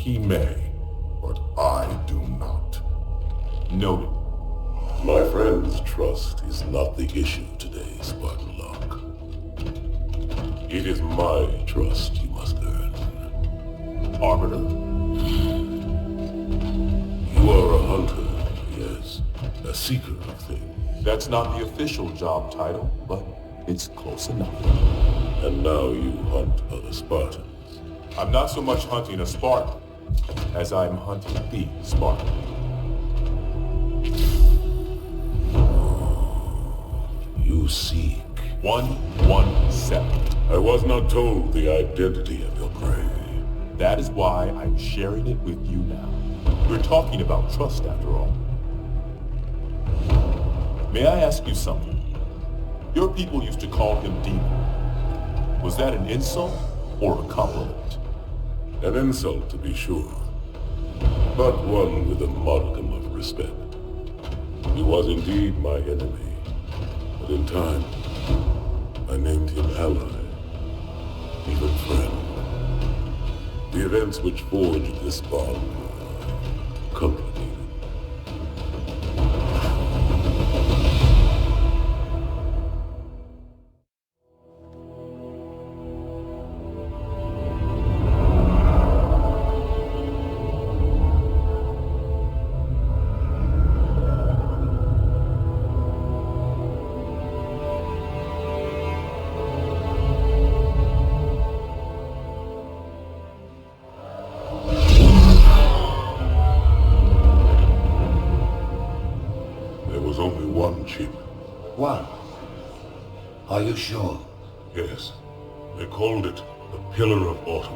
He may, but I do not. Noted. My friend's trust is not the issue today, Spartan Locke. It is my trust you must earn. Arbiter? You are a hunter, yes. A seeker of things. That's not the official job title, but it's close enough. And now you hunt other Spartans. I'm not so much hunting a Spartan, as I'm hunting the Spartan. You seek. 117. I was not told the identity of your prey. That is why I'm sharing it with you now. We're talking about trust, after all. May I ask you something? Your people used to call him Demon. Was that an insult or a compliment? An insult, to be sure, but one with a modicum of respect. He was indeed my enemy, but in time, I named him ally, even friend. The events which forged this bond were complicated. One. Are you sure? Yes. They called it the Pillar of Autumn.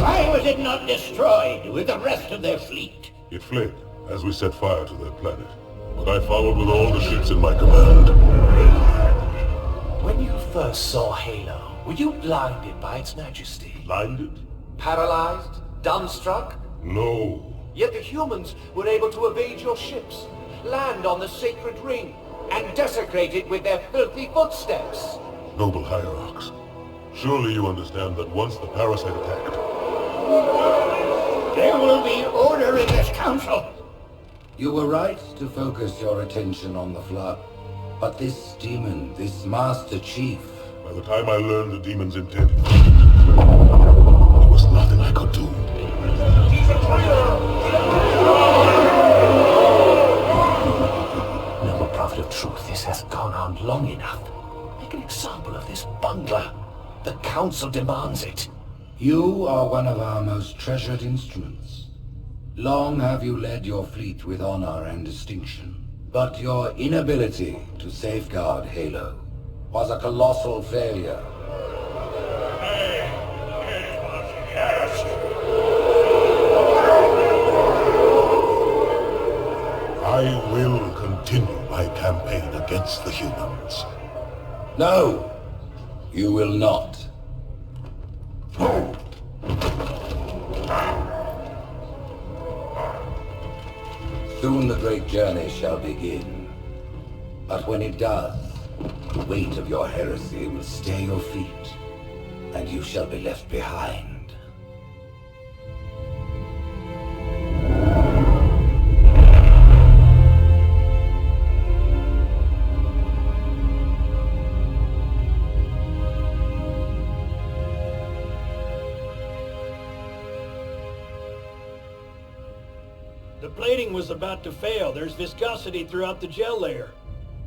Why was it not destroyed with the rest of their fleet? It fled as we set fire to their planet. But I followed with all the ships in my command. When you first saw Halo, were you blinded by its majesty? Blinded? Paralyzed? Dumbstruck? No. Yet the humans were able to evade your ships, land on the sacred ring, and desecrate it with their filthy footsteps. Noble hierarchs, surely you understand that once the parasite attacked... There will be order in this council. You were right to focus your attention on the Flood. But this demon, this Master Chief... By the time I learned the demon's intent, there was nothing I could do. He's a traitor! Noble Prophet of Truth, this has gone on long enough. Make an example of this bungler. The Council demands it. You are one of our most treasured instruments. Long have you led your fleet with honor and distinction. But your inability to safeguard Halo was a colossal failure. I will continue my campaign against the humans. No, you will not. Soon the great journey shall begin. But when it does, the weight of your heresy will stay your feet, and you shall be left behind. The plating was about to fail. There's viscosity throughout the gel layer.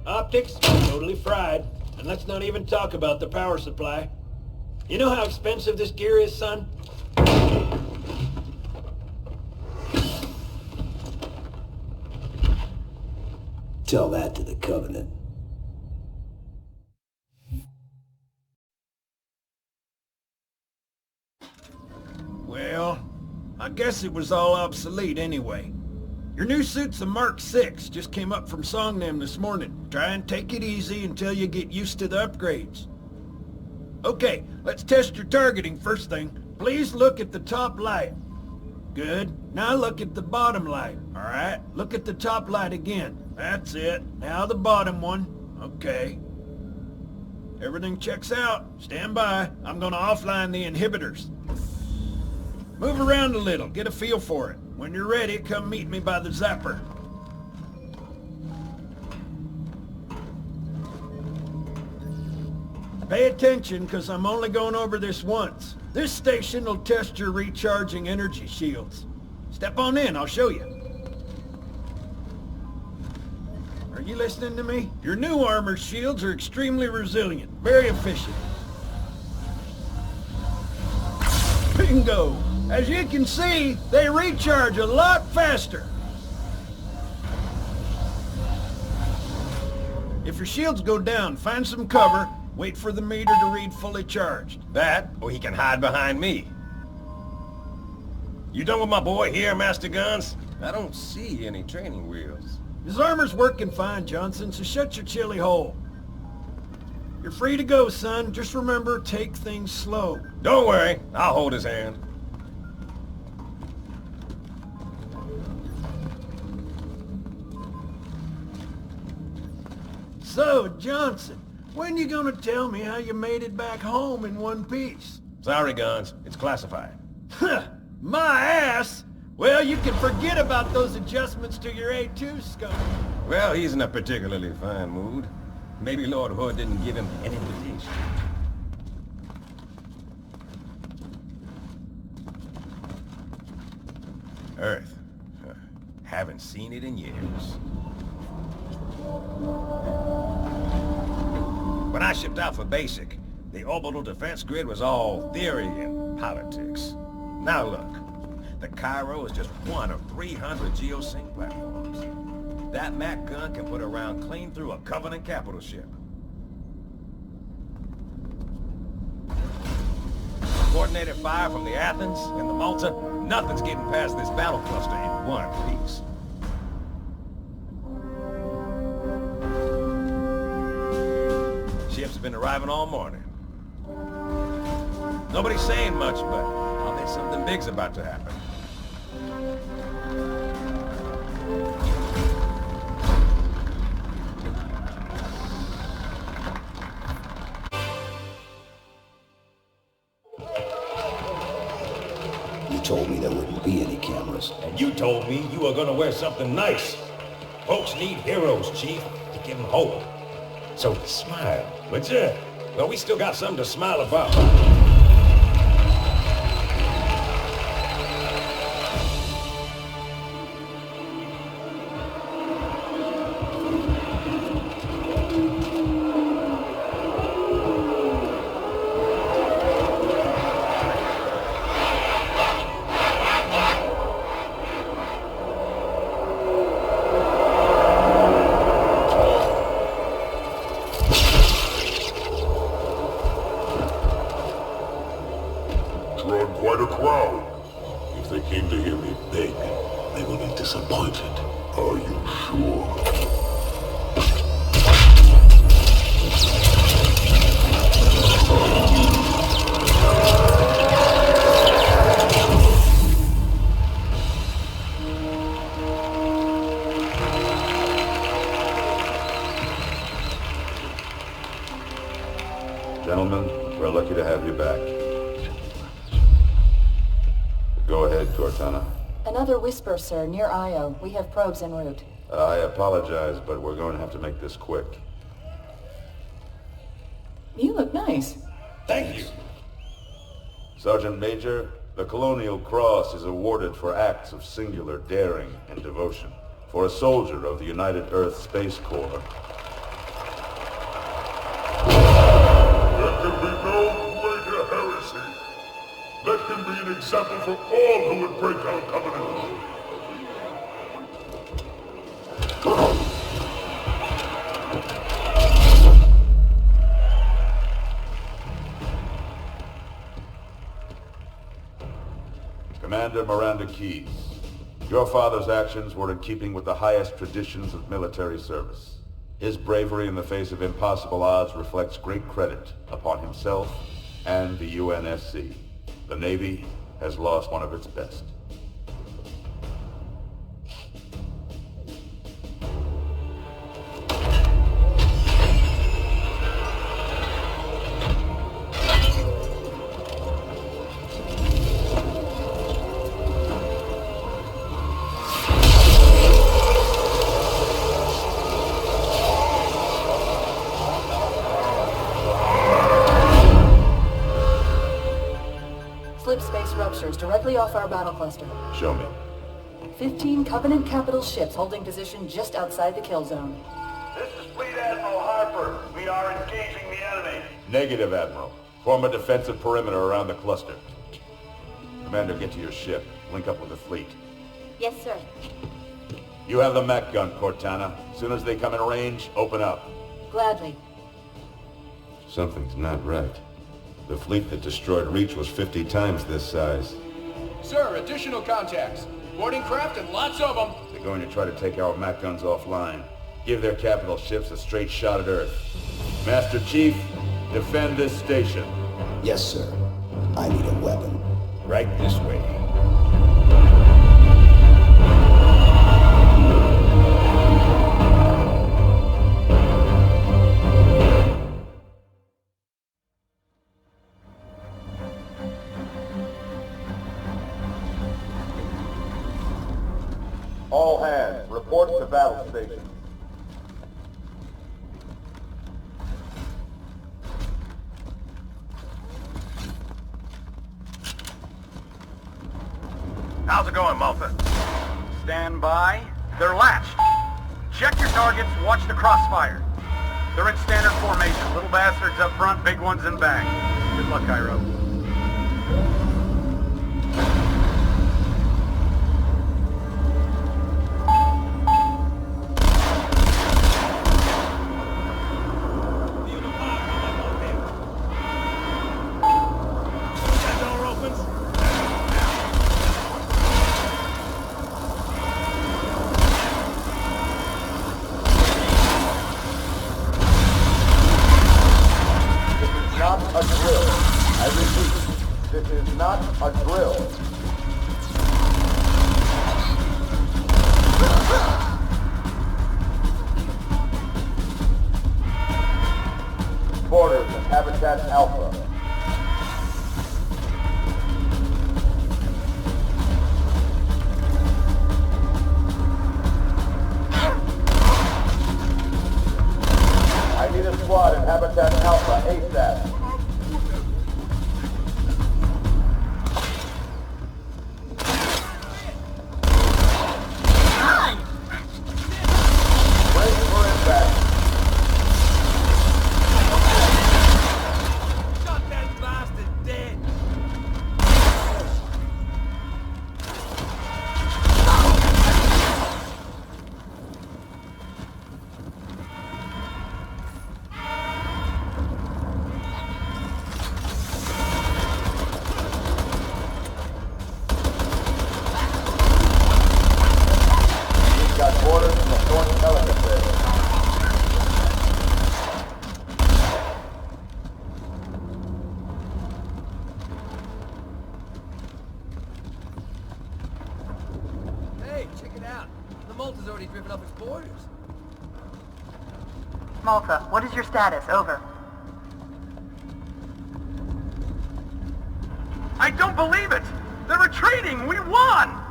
Optics, totally fried. And let's not even talk about the power supply. You know how expensive this gear is, son? Tell that to the Covenant. Well, I guess it was all obsolete anyway. Your new suit's a Mark 6, just came up from Songnam this morning. Try and take it easy until you get used to the upgrades. Okay, let's test your targeting first thing. Please look at the top light. Good. Now look at the bottom light. Alright, look at the top light again. That's it. Now the bottom one. Okay. Everything checks out. Stand by. I'm gonna offline the inhibitors. Move around a little, get a feel for it. When you're ready, come meet me by the zapper. Pay attention, because I'm only going over this once. This station will test your recharging energy shields. Step on in, I'll show you. Are you listening to me? Your new armor shields are extremely resilient, very efficient. Bingo! As you can see, they recharge a lot faster. If your shields go down, find some cover. Wait for the meter to read fully charged. That, or he can hide behind me. You done with my boy here, Master Guns? I don't see any training wheels. His armor's working fine, Johnson, so shut your chilly hole. You're free to go, son. Just remember, take things slow. Don't worry, I'll hold his hand. So, Johnson, when you gonna tell me how you made it back home in one piece? Sorry, Guns. It's classified. My ass! Well, you can forget about those adjustments to your A2 scope. Well, he's in a particularly fine mood. Maybe Lord Hood didn't give him an invitation. Earth. Haven't seen it in years. When I shipped out for basic, the orbital defense grid was all theory and politics. Now look, the Cairo is just one of 300 geosync platforms. That Mac gun can put a round clean through a Covenant capital ship. Coordinated fire from the Athens and the Malta, nothing's getting past this battle cluster in one piece. Ships have been arriving all morning. Nobody's saying much, but I'll bet something big's about to happen. You told me there wouldn't be any cameras. And you told me you were gonna wear something nice. Folks need heroes, Chief, to give them hope. So smile, would you? Well, we still got something to smile about. Quite a crowd. If they came to hear me beg, they will be disappointed. Are you sure? Gentlemen, we're lucky to have you back. Go ahead, Cortana. Another whisper, sir, near Io. We have probes en route. I apologize, but we're going to have to make this quick. You look nice. Thank you. Sergeant Major, the Colonial Cross is awarded for acts of singular daring and devotion. For a soldier of the United Earth Space Corps. There can be no greater heresy. Let him be an example for all who would break our covenant. Commander Miranda Keyes, your father's actions were in keeping with the highest traditions of military service. His bravery in the face of impossible odds reflects great credit upon himself and the UNSC. The Navy has lost one of its best. structures directly off our battle cluster. Show me. 15 Covenant capital ships holding position just outside the kill zone. This is Fleet Admiral Harper. We are engaging the enemy. Negative, Admiral. Form a defensive perimeter around the cluster. Commander, get to your ship. Link up with the fleet. Yes, sir. You have the mech gun, Cortana. As soon as they come in range, open up. Gladly. Something's not right. The fleet that destroyed Reach was 50 times this size. Sir, additional contacts. Boarding craft and lots of them. They're going to try to take our mech guns offline. Give their capital ships a straight shot at Earth. Master Chief, defend this station. Yes, sir. I need a weapon. Right this way. All hands, report to battle station. How's it going, Malta? Stand by. They're latched. Check your targets, watch the crossfire. They're in standard formation. Little bastards up front, big ones in back. Good luck, Cairo. Malta, what is your status? Over. I don't believe it! They're retreating! We won!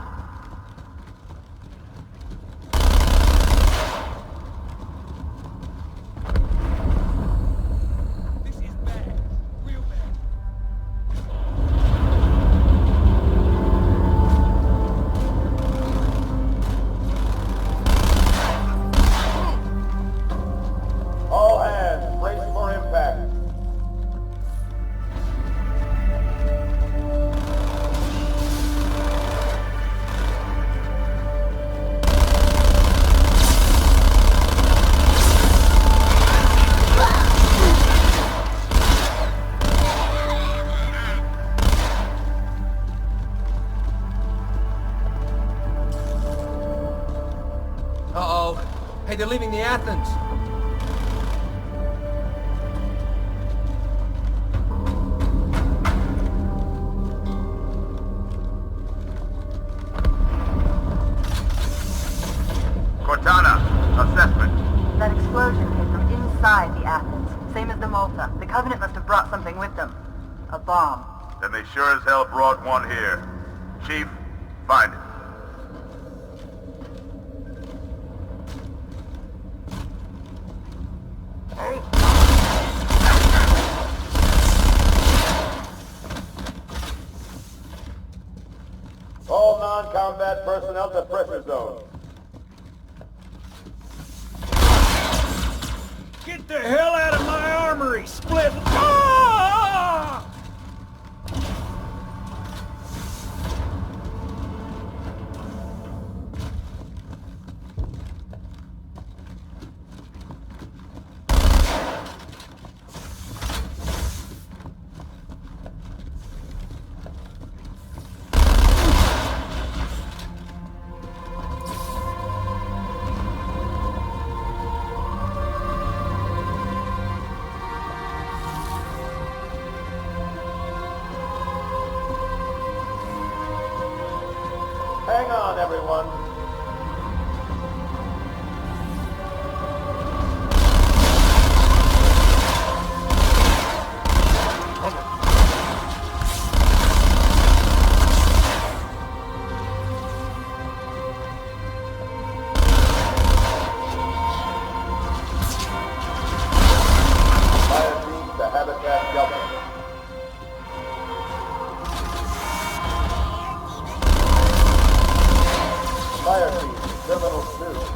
They're leaving the Athens. Cortana, assessment. That explosion came from inside the Athens, same as the Malta. The Covenant must have brought something with them. A bomb. Then they sure as hell brought one here. Chief, find it. non-combat personnel to pressure zone. Get the hell out of my armory, Split! Ah! Hang on, everyone. Fire team to Habitat Delta. Fire team, Terminal 2.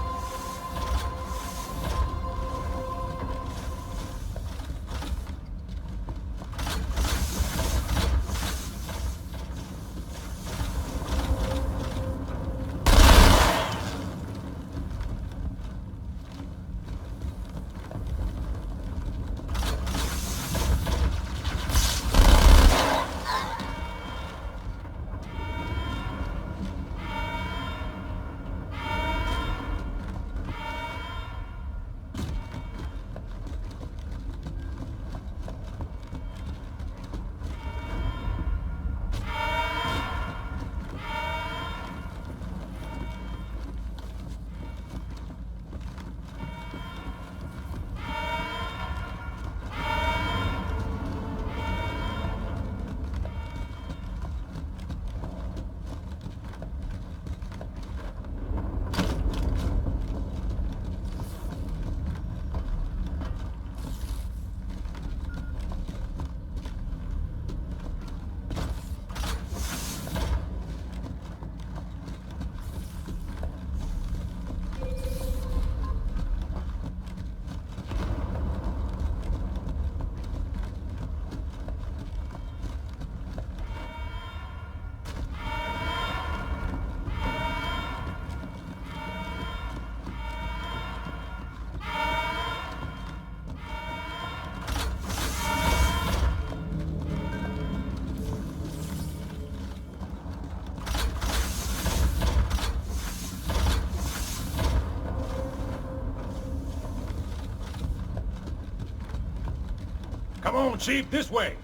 Come on, Chief, this way.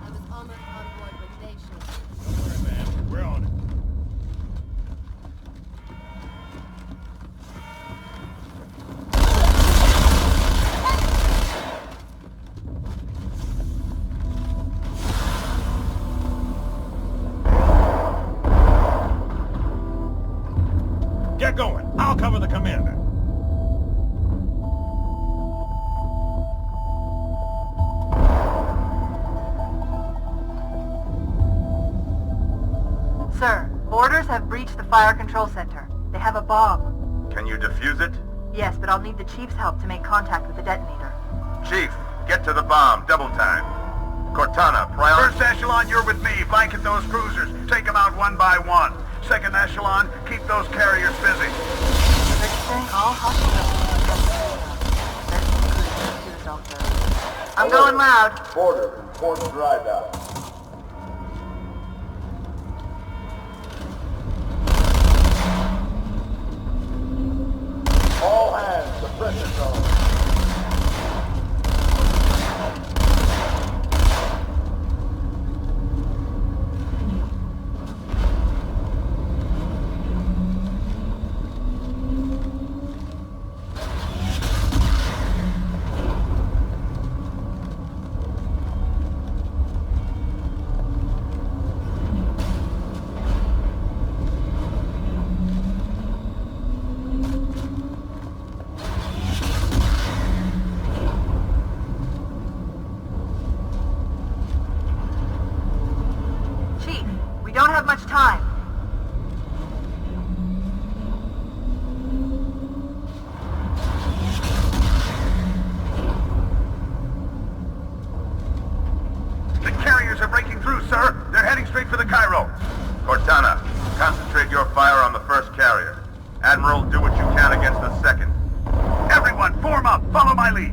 I was almost on board with Nation. Don't worry, man. We're on it. Get going. I'll cover the commander. Sir, boarders have breached the fire control center. They have a bomb. Can you defuse it? Yes, but I'll need the Chief's help to make contact with the detonator. Chief, get to the bomb. Double time. Cortana, priority. First echelon, you're with me. Blanket those cruisers. Take them out one by one. Second echelon, keep those carriers busy. Registering all hostiles. I'm going loud. Border and port dry dock. All hands to pressure zone. them up. Follow my lead.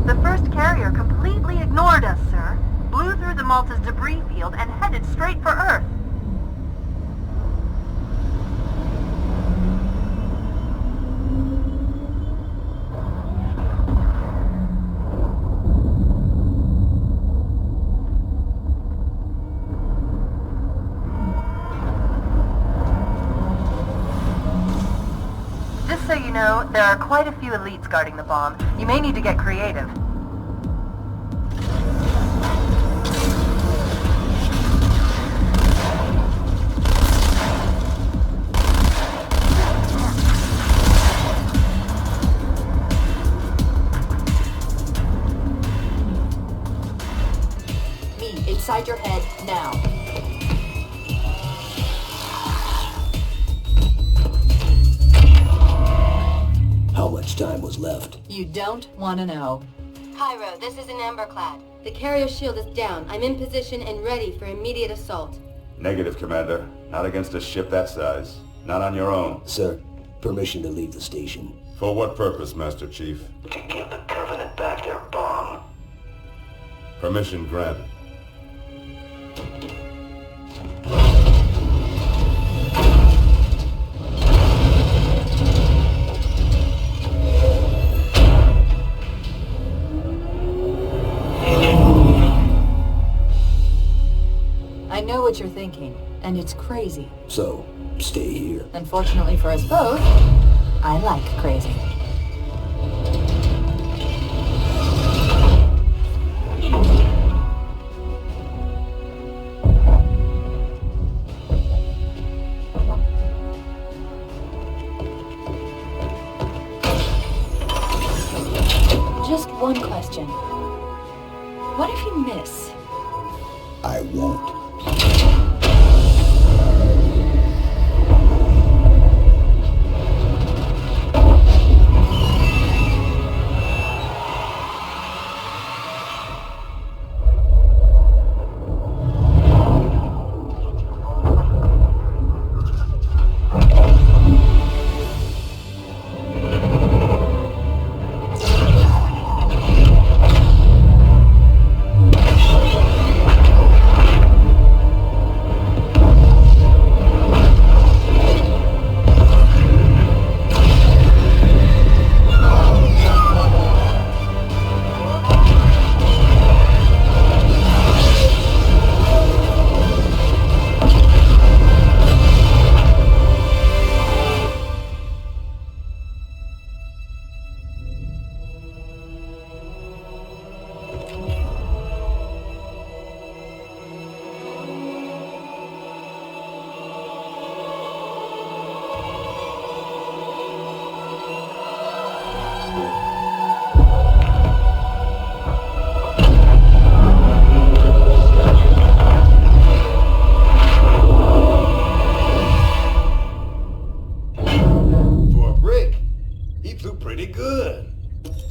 The first carrier completely ignored us, sir. Blew through the Malta's debris field and headed straight for Earth. Just so you know, there are quite a few elites guarding the bomb. You may need to get creative. Me, inside your head, now. How much time was left? You don't want to know. Cairo, this is an Amberclad. The carrier shield is down. I'm in position and ready for immediate assault. Negative, Commander. Not against a ship that size. Not on your own. Sir, permission to leave the station. For what purpose, Master Chief? To give the Covenant back their bomb. Permission granted. I know what you're thinking, and it's crazy. So, stay here. Unfortunately for us both, I like crazy. Just one question. What if you miss? I won't.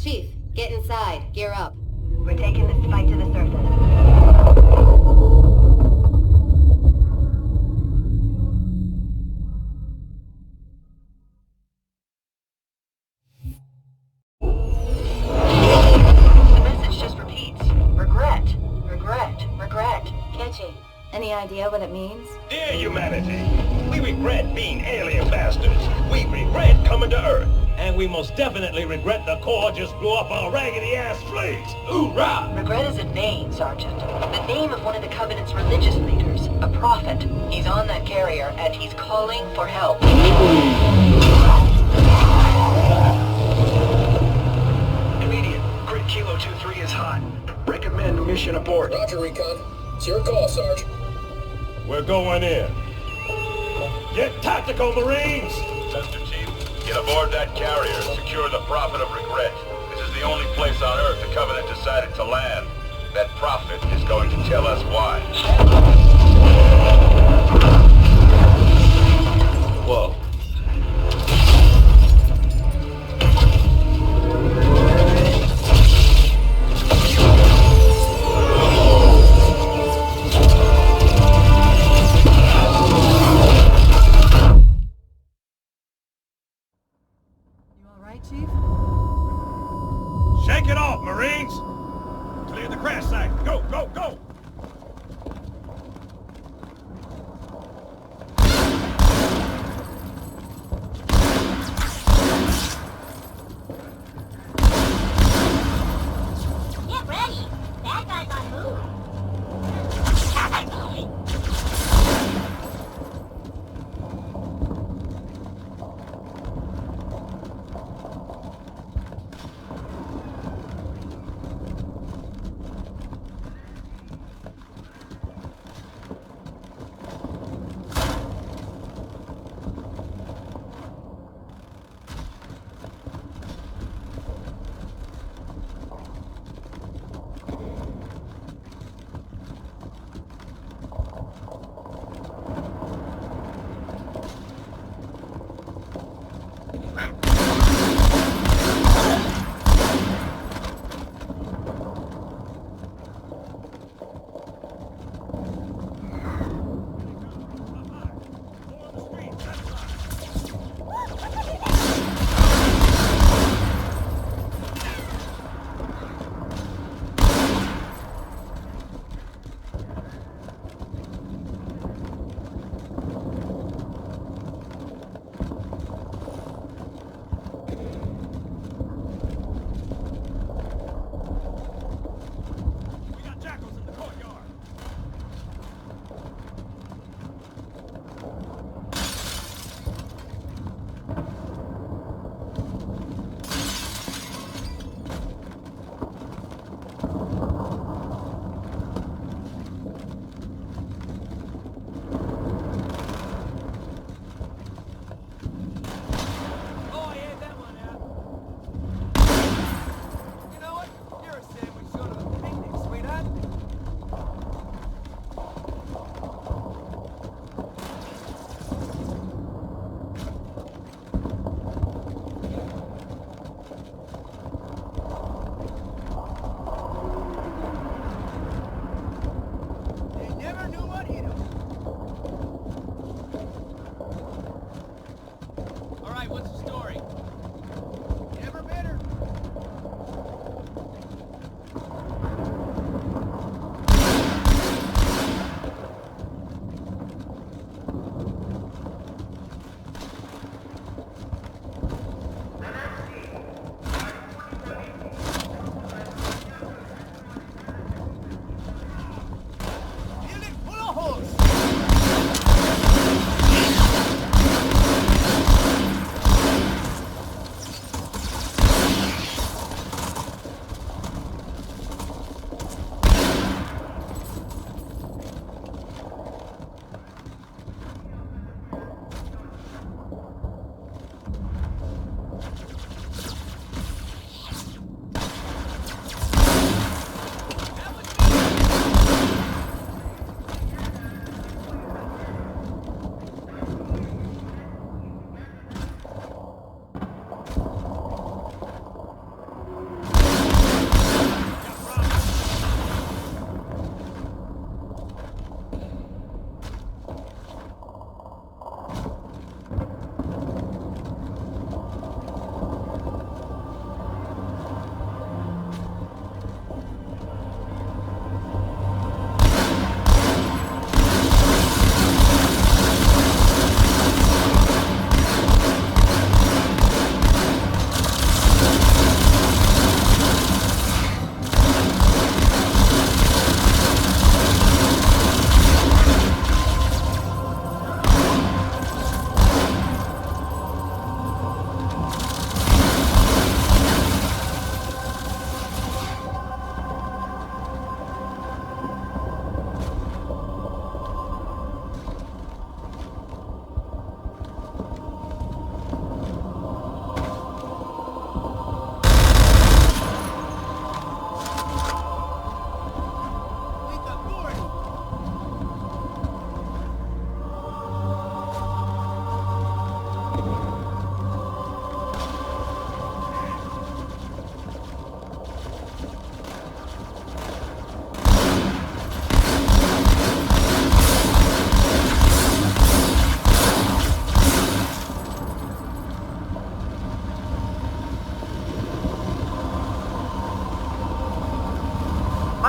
Chief, get inside. Gear up. We're taking this fight to the surface. The message just repeats. Regret, regret, regret. Catchy. Any idea what it means? Dear humanity, we regret being alien bastards. We regret coming to Earth. And we most definitely regret the Corps just blew up our raggedy-ass fleet. Hoorah! Regret is a name, Sergeant. The name of one of the Covenant's religious leaders. A prophet. He's on that carrier, and he's calling for help. Immediate. Grid Kilo 2-3 is hot. Recommend mission abort. Roger, Recon. It's your call, Sarge. We're going in. Get tactical, Marines! Master Chief, get aboard that carrier and secure the Prophet of Regret. This is the only place on Earth the Covenant decided to land. That Prophet is going to tell us why. Whoa. Chief? Shake it off, Marines! Clear the crash site. Go, go, go! Get ready! Bad guys on move!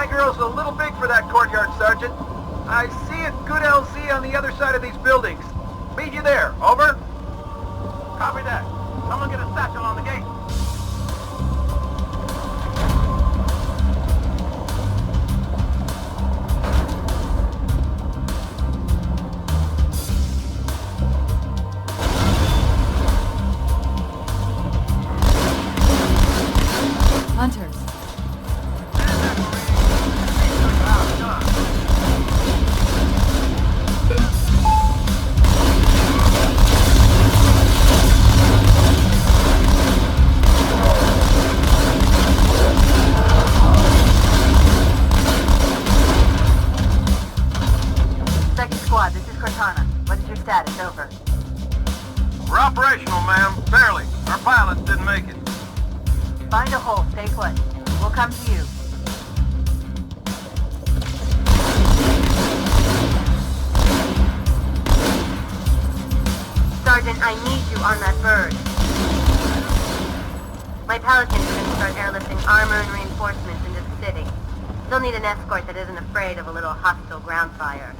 My girl's a little big for that courtyard, Sergeant. I see a good LZ on the other side of these buildings. Meet you there. Over. Copy that. Someone get a satchel on the gate. Hunters. Second squad, this is Cortana. What is your status? Over. We're operational, ma'am. Barely. Our pilots didn't make it. Find a hole. Stay put. We'll come to you. Sergeant, I need you on that bird. My Pelicans are going to start airlifting armor and reinforcements into the city. They'll need an escort that isn't afraid of a little hostile ground fire.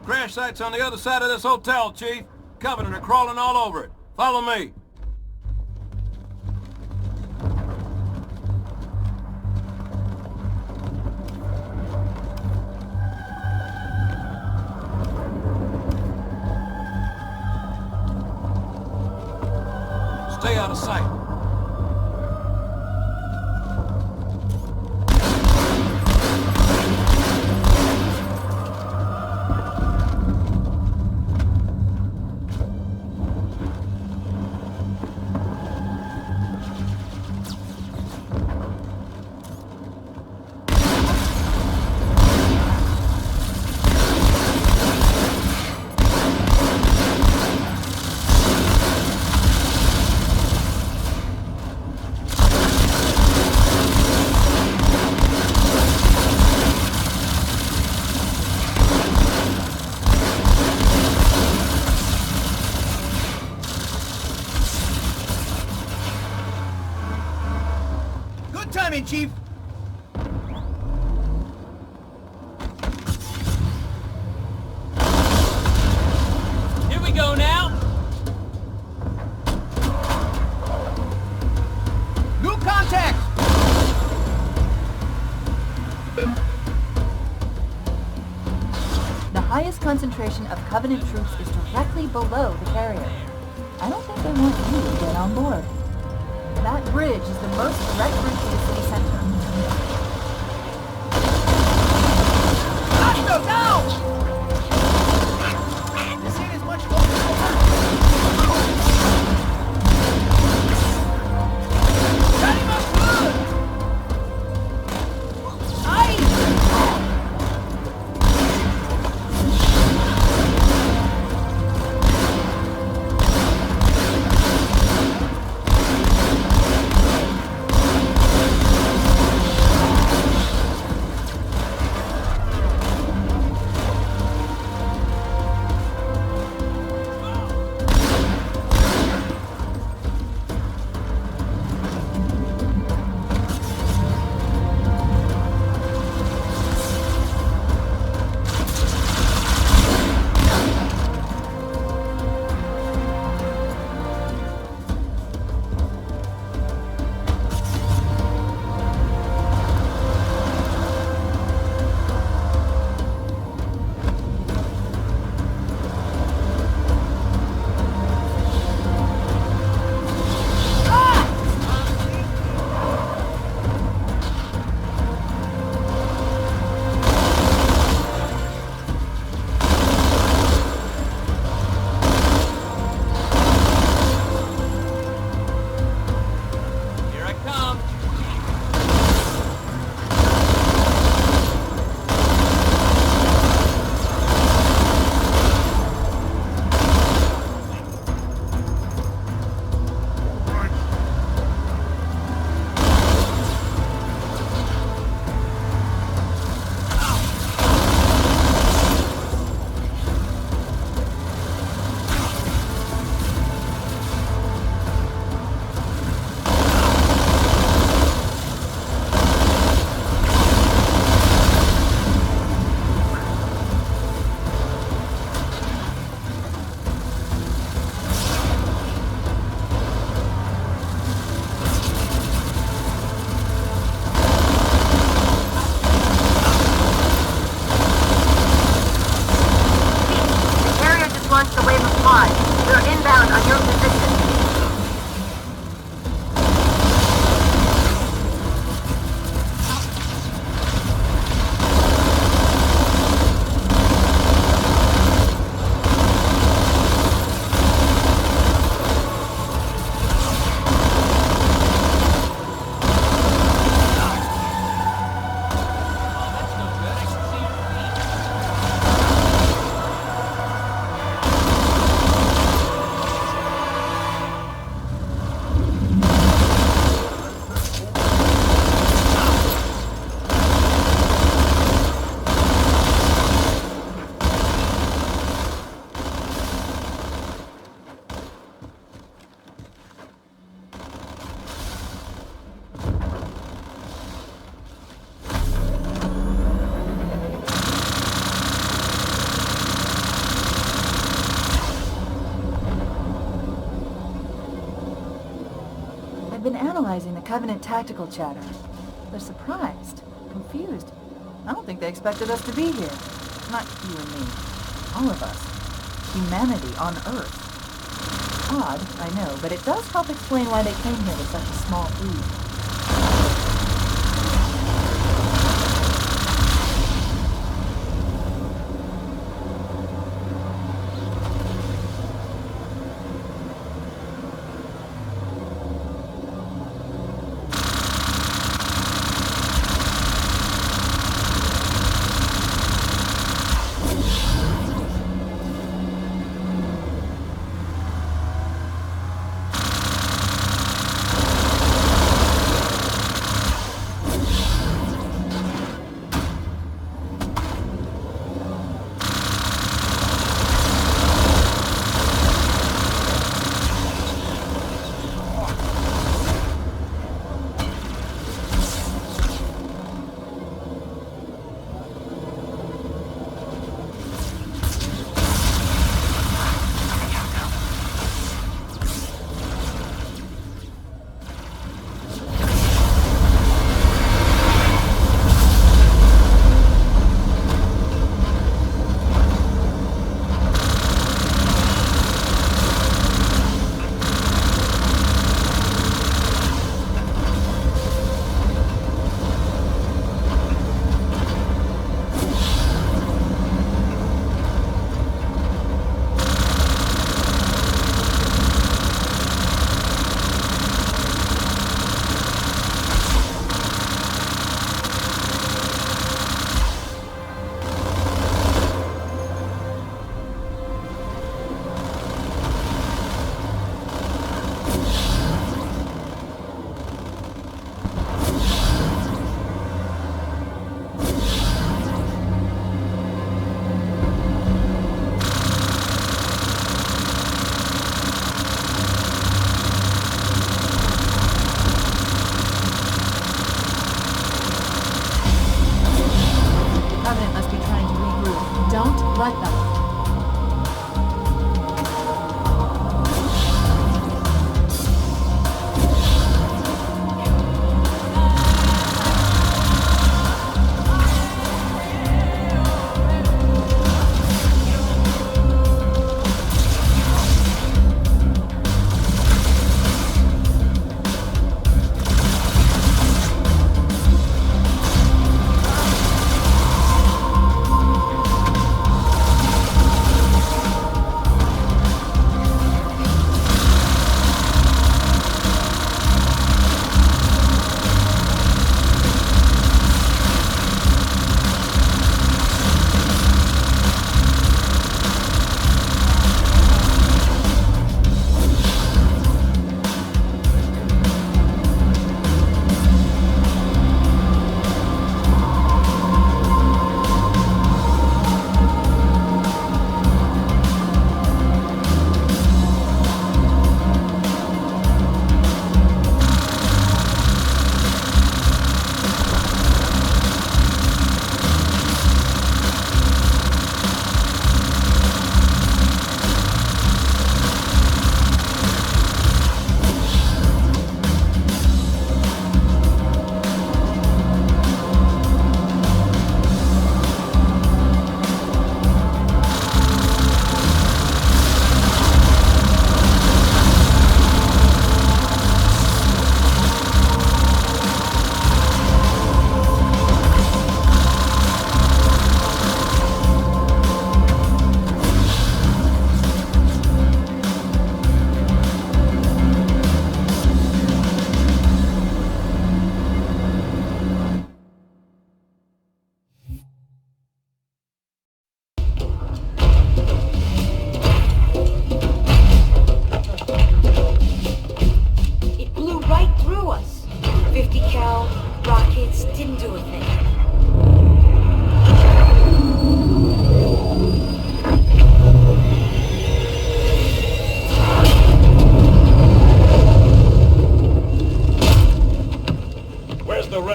Crash site's on the other side of this hotel, Chief. Covenant are crawling all over it. Follow me. Stay out of sight. Chief. Here we go now. New contact. The highest concentration of Covenant troops is directly below the carrier. I don't think they want you to get on board. That bridge is the most direct route to the city center. Hostile down! This ain't as much fun. Got him up good! Aye! Covenant tactical chatter. They're surprised, confused. I don't think they expected us to be here. Not you and me. All of us. Humanity on Earth. Odd, I know, but it does help explain why they came here with such a small fleet.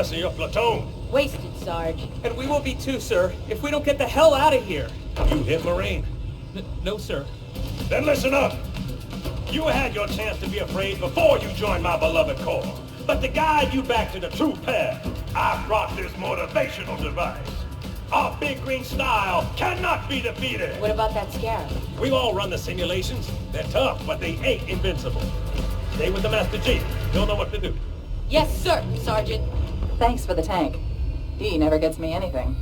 rest of your platoon? Wasted, Sarge. And we will be too, sir, if we don't get the hell out of here. You hit Marine? No, sir. Then listen up. You had your chance to be afraid before you joined my beloved corps. But to guide you back to the true path, I brought this motivational device. Our big green style cannot be defeated. What about that scarab? We've all run the simulations. They're tough, but they ain't invincible. Stay with the Master G. He'll know what to do. Yes, sir, Sergeant. Thanks for the tank. He never gets me anything.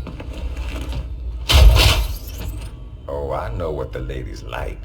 Oh, I know what the ladies like.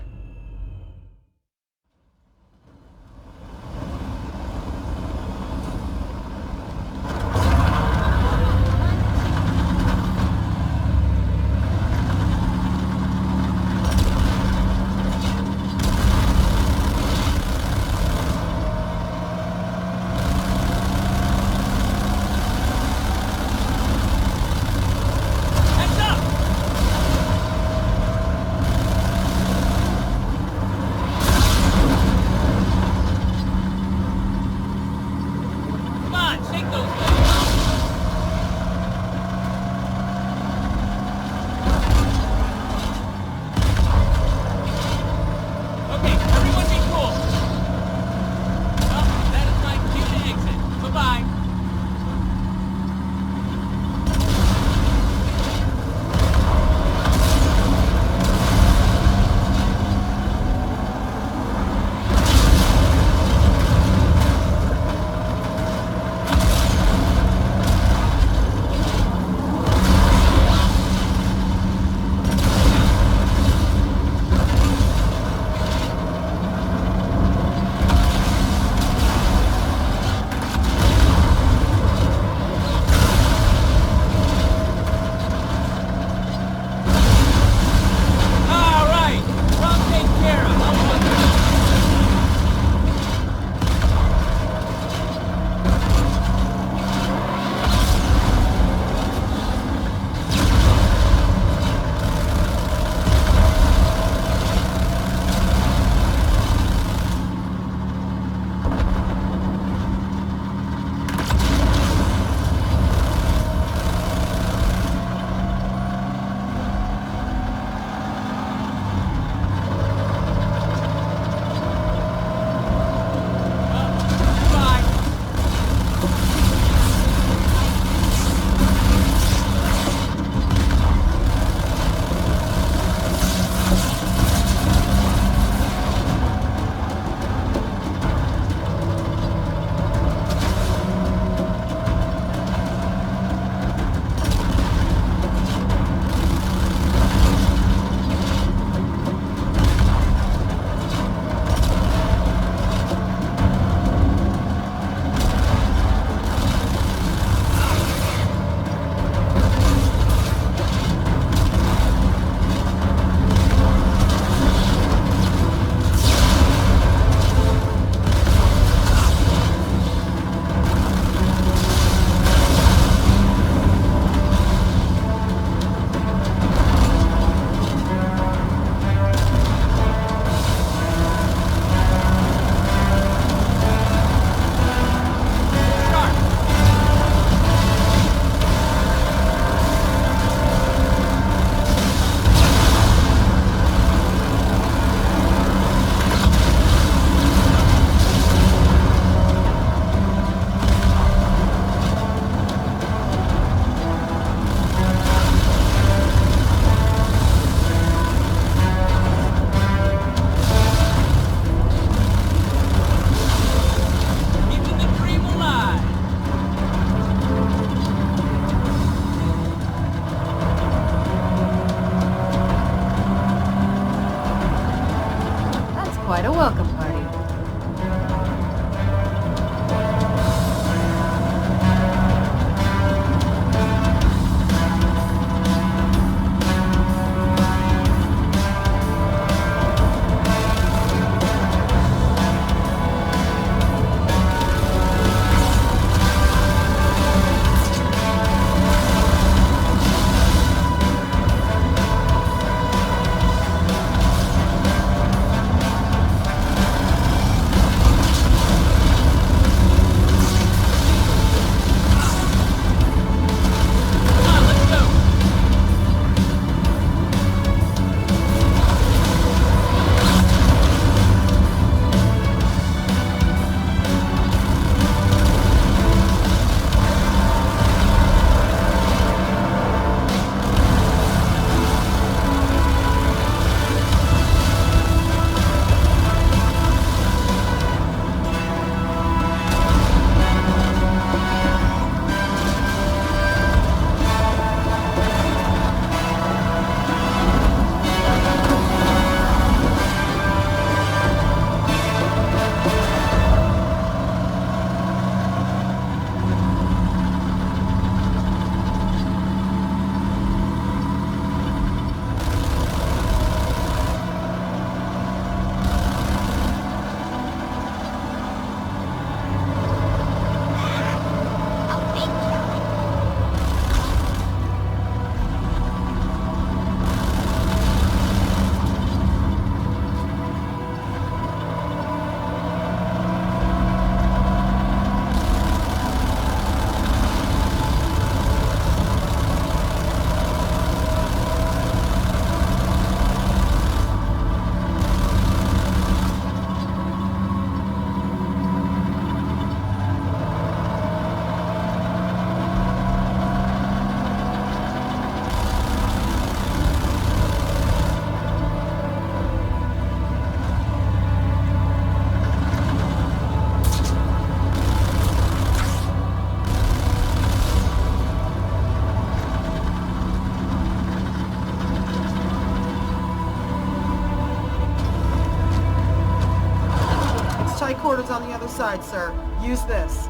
headquarters on the other side, sir. Use this.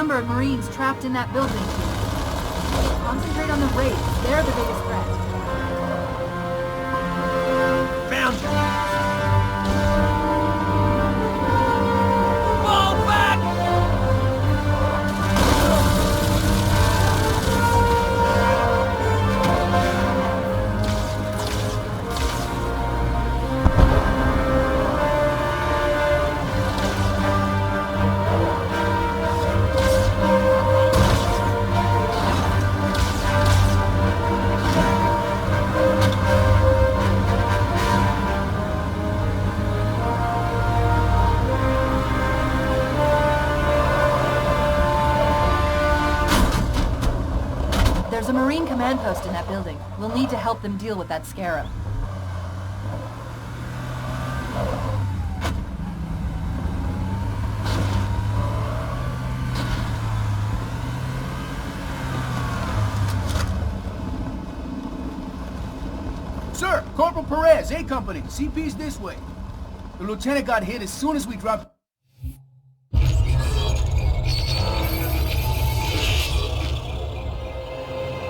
number of Marines trapped in that building. Concentrate on the raids. They're the biggest threat. Found you! Marine command post in that building. We'll need to help them deal with that scarab. Sir, Corporal Perez, A Company. CP's this way. The lieutenant got hit as soon as we dropped...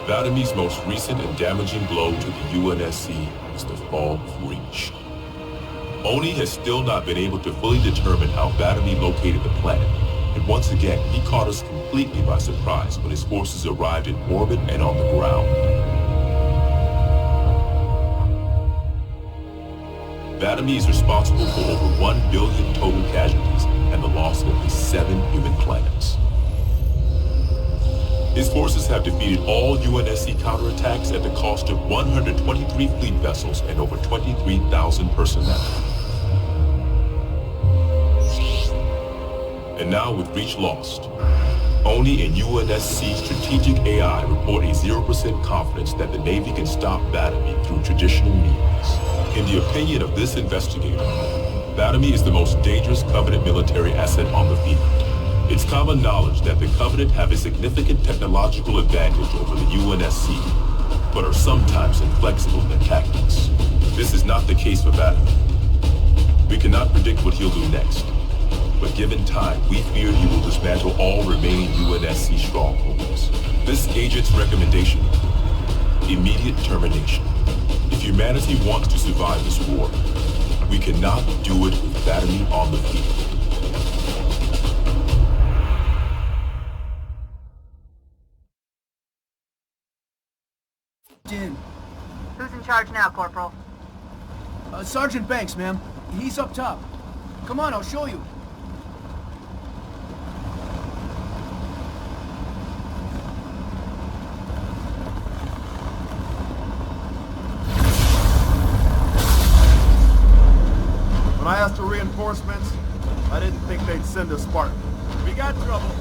Badamy's most recent and damaging blow to the UNSC was the fall of Reach. Oni has still not been able to fully determine how Badamy located the planet, and once again, he caught us completely by surprise when his forces arrived in orbit and on the ground. Badamy is responsible for over 1 billion total casualties and the loss of at least 7 human planets. His forces have defeated all UNSC counterattacks at the cost of 123 fleet vessels and over 23,000 personnel. And now with Reach lost, Oni and UNSC strategic AI report a 0% confidence that the Navy can stop Badamy through traditional means. In the opinion of this investigator, Badamy is the most dangerous Covenant military asset on the field. It's common knowledge that the Covenant have a significant technological advantage over the UNSC, but are sometimes inflexible in their tactics. This is not the case for Badamy. We cannot predict what he'll do next, but given time, we fear he will dismantle all remaining UNSC strongholds. This agent's recommendation: immediate termination. If humanity wants to survive this war, we cannot do it with Badamy on the field. Who's in charge now, Corporal? Sergeant Banks, ma'am. He's up top. Come on, I'll show you. When I asked for reinforcements, I didn't think they'd send a Spartan. We got trouble.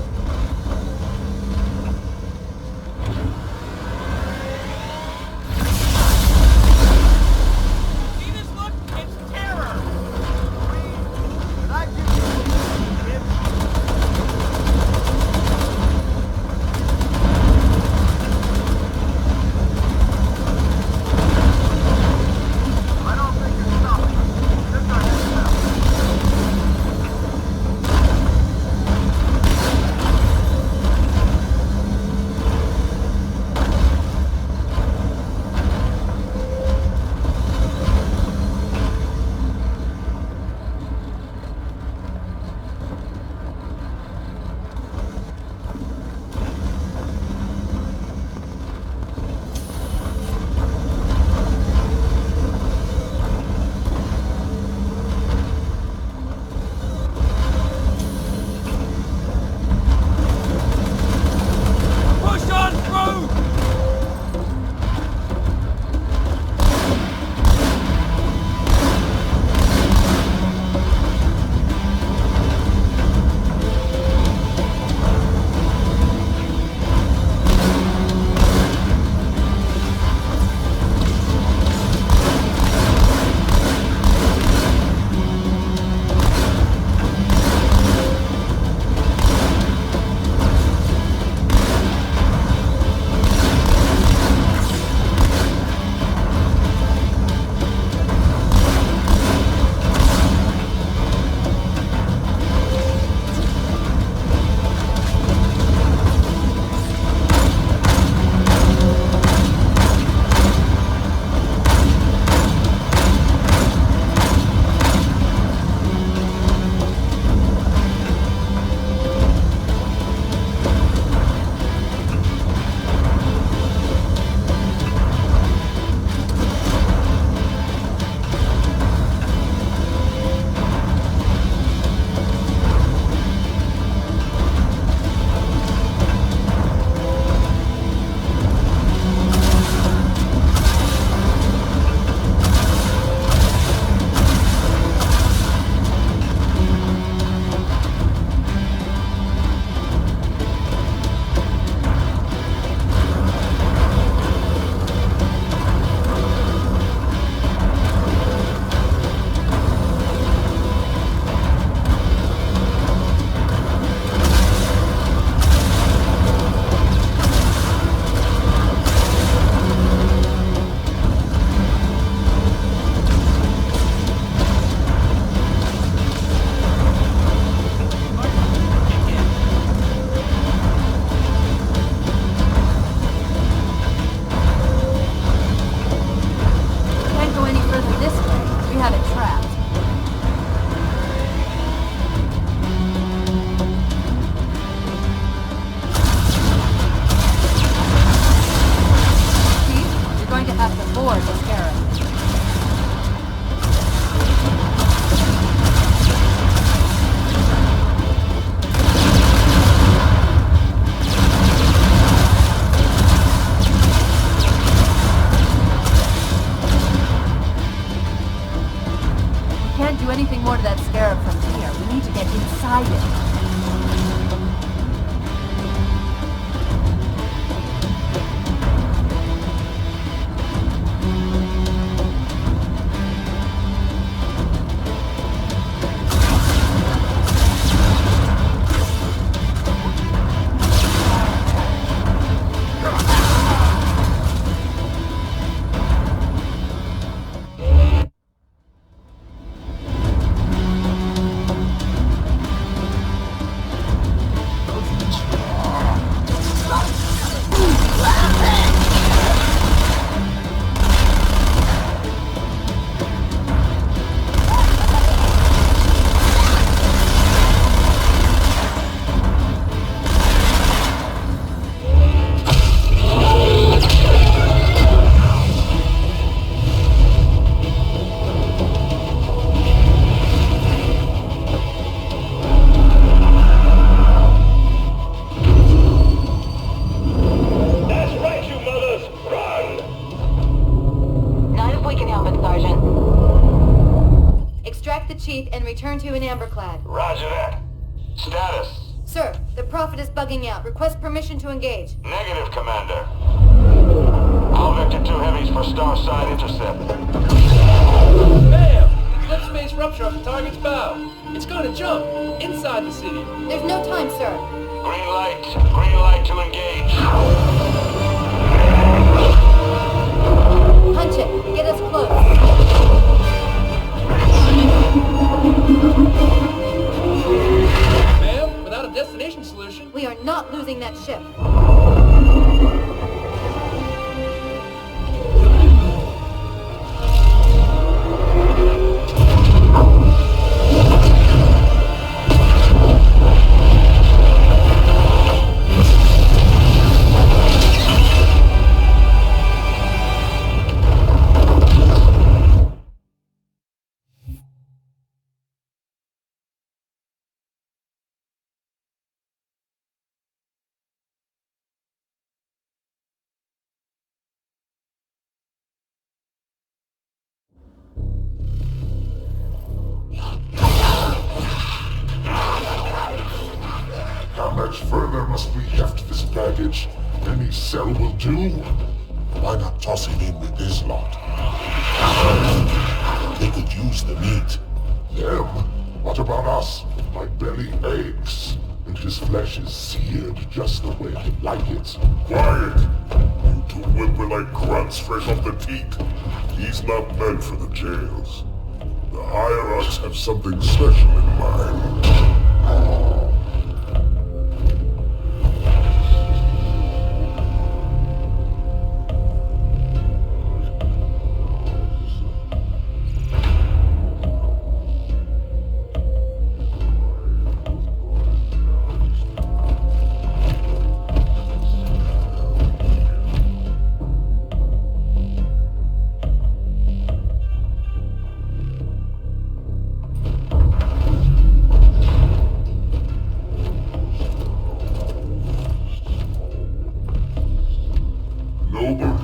aboard the Scarab. We can't do anything more to that Scarab from here. We need to get inside it. And return to an amberclad. Roger that. Status? Sir, the Prophet is bugging out. Request permission to engage. Negative, Commander. All Vector 2 heavies for Starside intercept. Bam! Flip space rupture off the target's bow. It's going to jump inside the city. There's no time, sir. Green light to engage. Punch it. Get us close. Ma'am, without a destination solution... We are not losing that ship. How much further must we heft this baggage? Any cell will do. Why not toss him in with this lot? They could use the meat. Them? What about us? My belly aches, and his flesh is seared just the way I like it. Quiet! You two whimper like grunts fresh off the teat. He's not meant for the jails. The higher-ups have something special in mind.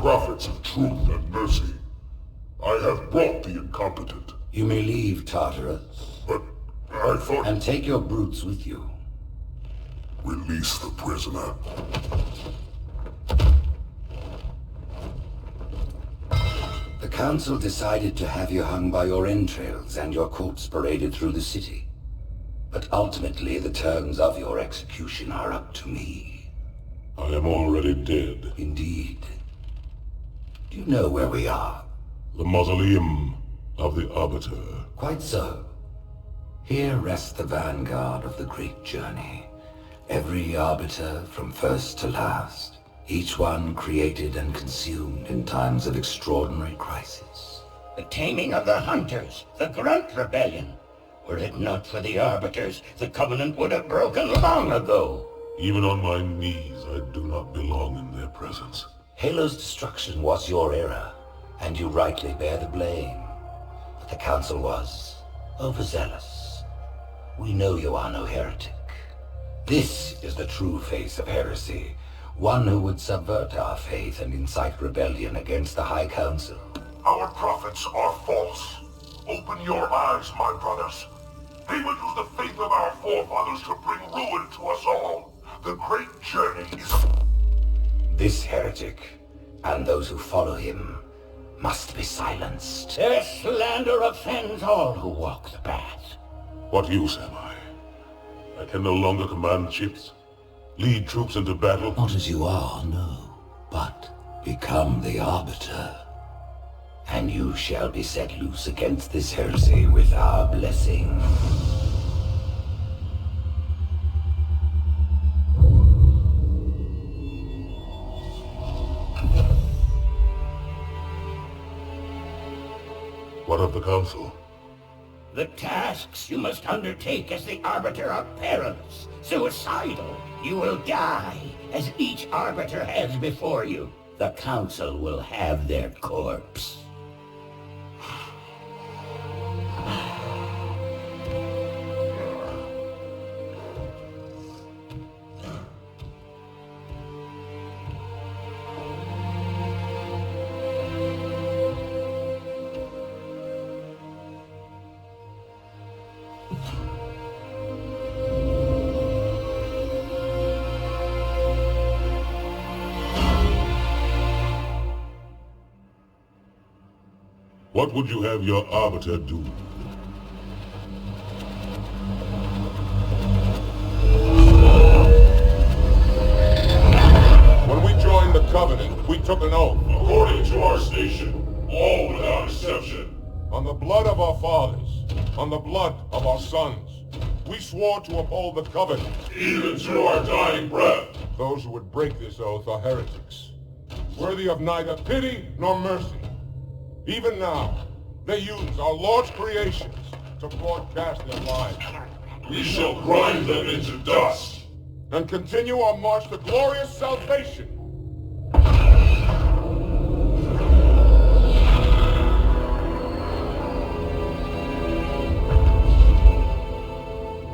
Prophets of truth and mercy, I have brought the incompetent. You may leave, Tartarus. But I thought... And take your brutes with you. Release the prisoner. The Council decided to have you hung by your entrails and your corpse paraded through the city. But ultimately, the terms of your execution are up to me. I am already dead. Indeed. Do you know where we are? The mausoleum of the Arbiter. Quite so. Here rests the vanguard of the great journey. Every Arbiter from first to last. Each one created and consumed in times of extraordinary crisis. The taming of the Hunters, the Grunt Rebellion. Were it not for the Arbiters, the Covenant would have broken long ago. Even on my knees, I do not belong in their presence. Halo's destruction was your era. And you rightly bear the blame. But the Council was overzealous. We know you are no heretic. This is the true face of heresy. One who would subvert our faith and incite rebellion against the High Council. Our prophets are false. Open your eyes, my brothers. They will use the faith of our forefathers to bring ruin to us all. The great journey is... This heretic, and those who follow him, must be silenced. Their slander offends all who walk the path. What use am I? I can no longer command ships, lead troops into battle. Not as you are, no. But become the Arbiter. And you shall be set loose against this heresy with our blessing. What of the Council? The tasks you must undertake as the Arbiter are perilous, suicidal. You will die, as each Arbiter has before you. The Council will have their corpse. What would you have your Arbiter do? When we joined the Covenant, we took an oath. According to our station, all without exception. On the blood of our fathers, on the blood of our sons, we swore to uphold the Covenant. Even to our dying breath. Those who would break this oath are heretics, worthy of neither pity nor mercy. Even now, they use our Lord's creations to broadcast their lives. We shall grind them into dust. And continue our march to glorious salvation.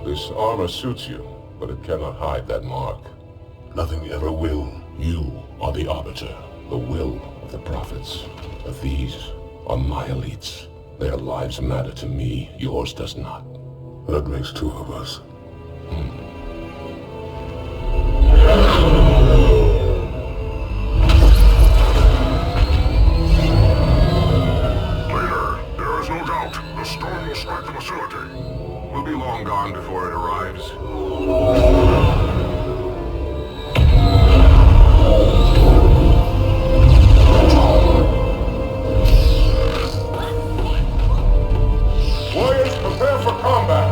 This armor suits you, but it cannot hide that mark. Nothing ever will. You are the Arbiter, the will of the prophets. But these are my elites. Their lives matter to me, yours does not. That makes two of us. Later, there is no doubt the storm will strike the facility. We'll be long gone before it arrives. Warriors, prepare for combat!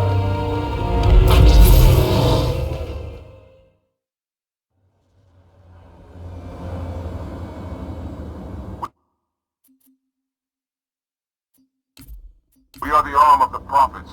We are the arm of the prophets.